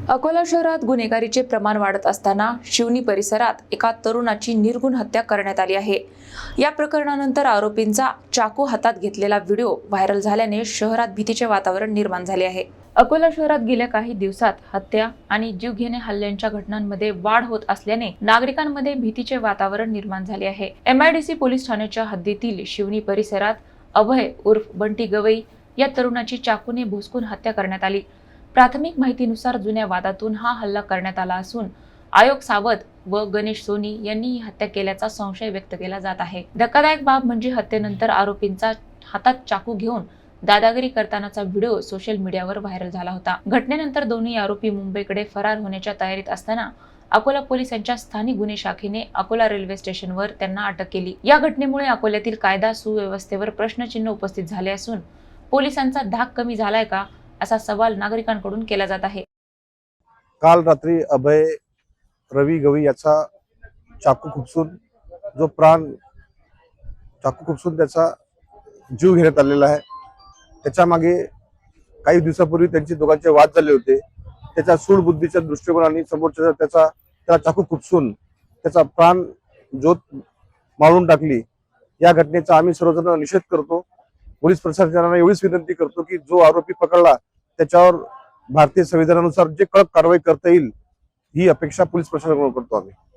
अकोला शहरात गुन्हेगारीचे प्रमाण वाढत असताना शिवनी परिसरात एका तरुणाची निर्घृण हत्या करण्यात आली आहे। या प्रकरणानंतर आरोपींचा चाकू हातात घेतलेला व्हिडिओ व्हायरल झाल्याने शहरात भीतीचे वातावरण निर्माण झाले आहे। अकोला शहरात गेल्या काही दिवसात हत्या आणि जीवघेण्या हल्ल्यांच्या घटनांमध्ये वाढ होत असल्याने नागरिकांमध्ये भीतीचे वातावरण निर्माण झाले आहे। MIDC पोलीस ठाण्याच्या हद्दीतील शिवनी परिसरात अभय उर्फ बंटी गवई या तरुणाची चाकूने भोसकून हत्या करण्यात आली। प्राथमिक माहितीनुसार जुन्या वादातून हा हल्ला करण्यात आला असून आयोग सावत व गणेश सोनी यांनी ही हत्या केल्याचा संशय व्यक्त केला जात आहे। धक्कादायक बाब म्हणजे हत्येनंतर आरोपींचा हातात चाकू घेऊन दादागिरी करतानाचा व्हिडिओ सोशल मीडियावर व्हायरल झाला होता। घटनेनंतर दोन्ही आरोपी मुंबईकडे फरार होण्याच्या तयारीत असताना अकोला पोलिसांच्या स्थानिक गुन्हे शाखेने अकोला रेल्वे स्टेशनवर त्यांना अटक केली। या घटनेमुळे अकोल्यातील कायदा सुव्यवस्थेवर प्रश्नचिन्ह उपस्थित झाले असून पोलिसांचा धाक कमी झालाय का असा सवाल नागरिकांकडून केला जात आहे। काल रात्री अभय रवी गवई याचा चाकू खुपसून त्याचा जीव घेण्यात आलेला आहे। त्याच्या मागे काही दिवसापूर्वी त्यांचे दोघांचे वाद झाले होते। त्याच्या सूडबुद्धीच्या दृष्टिकोनाने समोरच्या त्याला चाकू खुपसून त्याचा प्राण ज्योत मारून टाकली। या घटनेचा आम्ही सर्वजण निषेध करतो। पोलीस प्रशासनाला एवढीच विनंती करतो की जो आरोपी पकडला त्याच्यावर भारतीय संविधानानुसार जे कडक कारवाई करता येईल ही अपेक्षा पोलीस प्रशासनाकडून करतो आम्ही।